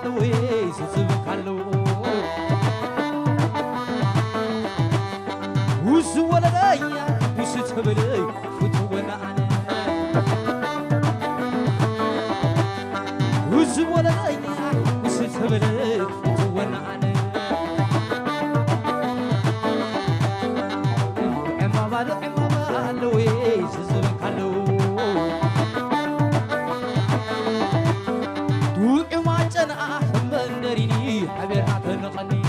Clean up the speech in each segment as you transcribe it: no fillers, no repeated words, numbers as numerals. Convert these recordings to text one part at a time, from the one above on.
لوي سزبك لو وس ولا دايا وس تبلي فتونا انا وس ولا دايا وس تبلي فتونا انا اما لوي سزبك لو أنا من دريني حبيرات نقني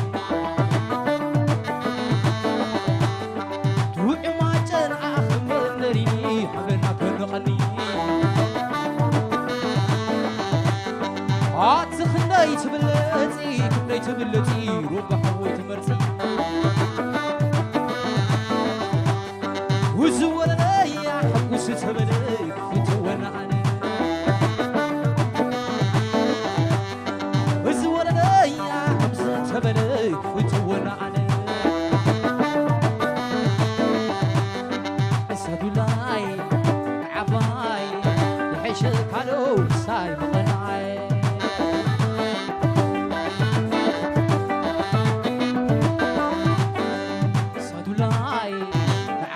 توقع ما جرى من دريني حبيرات نقني عاتخني تبلتي روح حوي تمرتي وزولنا يا حق وستبلي فتونا أنا تبلي وتونا أنا أسد لاي عباي يحش كالو ساي مقنعي أسد لاي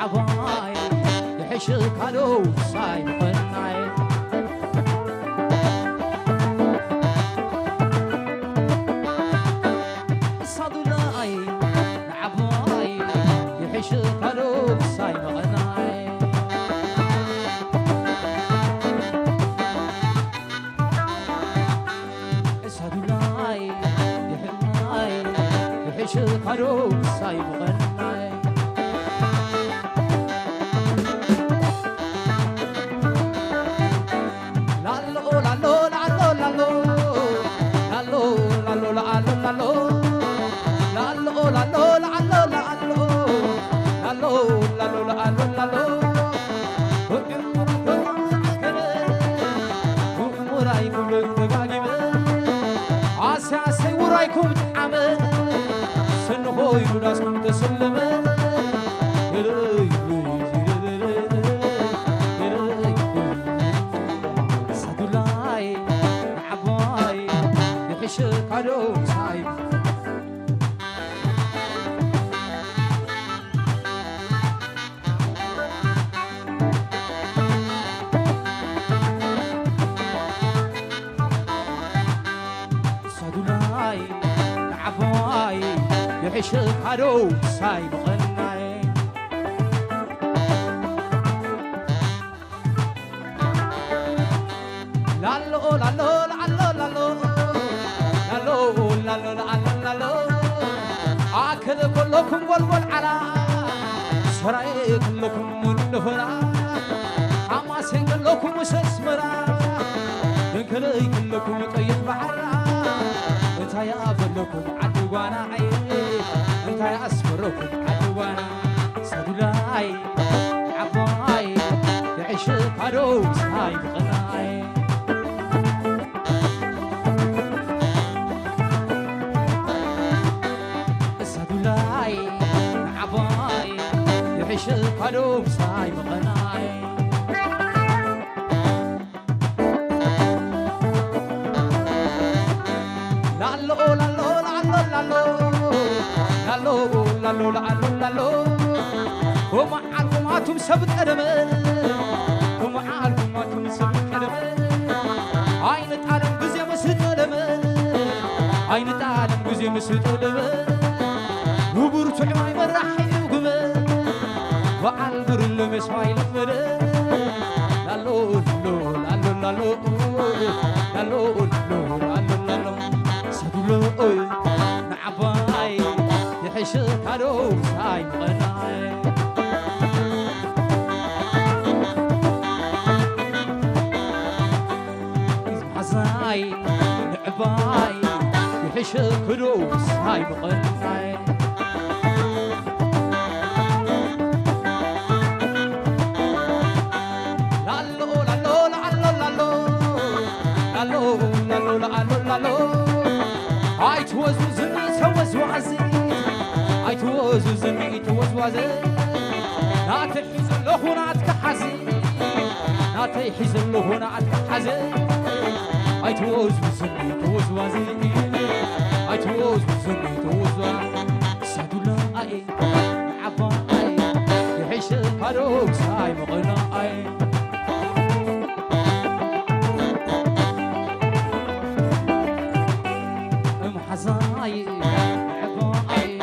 عباي يحش كالو ساي مقنعي شكلو ساي مغناي اسهدو لاي يحماي يحشكلو ساي مغناي لالو لالو لالو لالو لالو لالو لالو لالو لالو لالو لالو لالو la la la la وراي كل تباغيب عسى ورايكم تعمل سنو يراسكم تسلم سدولاي عباي يحشك علو صايب يحشك علو صايب غناي لالو لالو لالو لالو لالو لالو لالو اكل كلكم والول على سراي كلكم منفرا حماسين كلكم مسسمرا كلي كلكم قيت بحرا انت يا فلكم عدوانا عي انت يا اسفركم عدوانا سدولاي عباي يعيشك عروس هاي بغناي سدولاي عباي يعيشك عروس هاي بغناي لالو لالو لالو وما عالكماتهم سبت أدمه وما عالكماتهم سبت أدمه عين تعلم بزي مسد أدمه عين تعلم بزي مسد أدمه وبرت عماي مرحي وقمه وعالبر اللي مسماي لفره لالو لالو لالو لالو لالو لالو لالو سدلو نعباي يحشك عروس هاي غناي حزاي نعباي يحشك عروس هاي غناي لالو لالو لالو لالو لالو لالو لالو لالو هاي توزو زمي توزو عزي هاي توزو زمي توزو عزي لا تحيز اللهو نعتك حزي لا تحيز اللهو نعتك حزي هاي توز وزني توز وازي اي توز وزني توز سادولا اي عفا اي يحش هاروك ساي مقنا اي ام حزاي عفا اي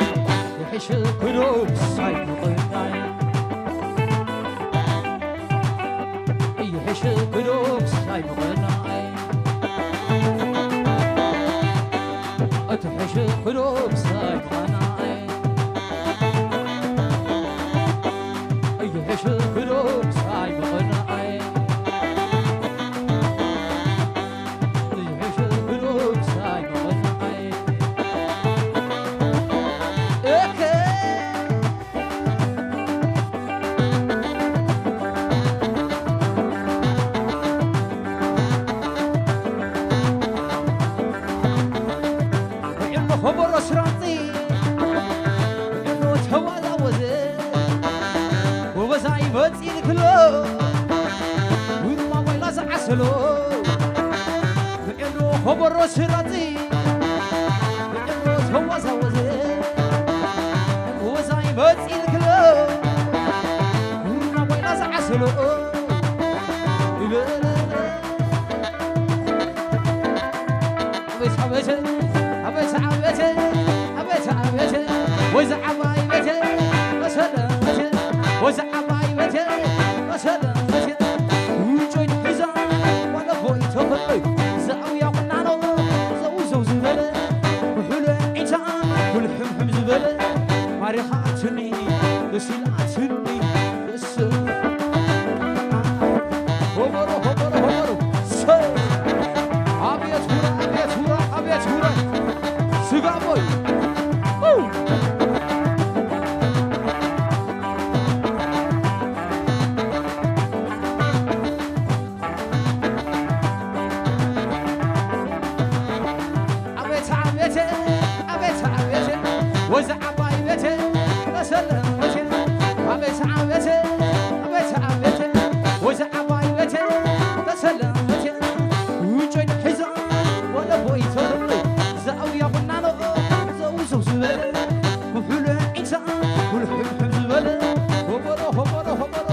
يحش هاروك ساي مقنا اي يحش هاروك ساي مقنا تحش قلوب ساي قناعي يحش قلوب ساي قناعي يحش قلوب ساي قناعي خبر أسرتي إنه تهوى وزين وبزاي بتزيد كله وما ويلاز عسلو إنه خبر أسرتي إنه تهوى وزين وبزاي بتزيد كله وما ويلاز عسلو وإذا عبايبتي وسلامتي وإذا عبايبتي وسلامتي وجوين حزان ولا بوي تبقي زاوية قنانو زوزو زبالة وحلو عيتان والحمحم زبالة ماريخاتني وسيلاتني السلام هبرو هبرو هبرو سلام أبيت هورا أبيت هورا أبيت هورا سقابوي وزع بايبتي وسلامتي أبيت عابتي أبيت عابتي وزع بايبتي وسلامتي وجوين حزان ولا بوي تبقي زاوية قنانو زوزو زبالة وحلو عيتان والحمحم زبالة هبرو هبرو هبرو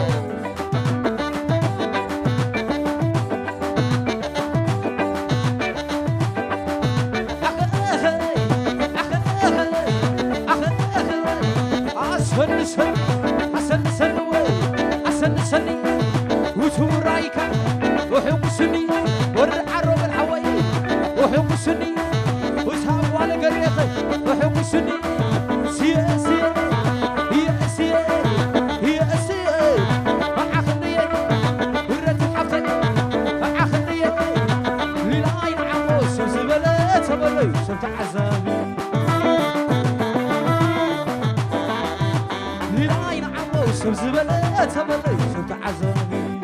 سني وتورايكا وحب سني والعروب الحواي وحب سني وسهاب على قريقي وحب سني سياسي هي سياسي هي سياسي معاخنية ورد حفتي معاخنية للعين عموس زبلات تبلي شفت عزامي للعين عموس زبلات تبلي شفت عزامي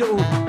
ልኡል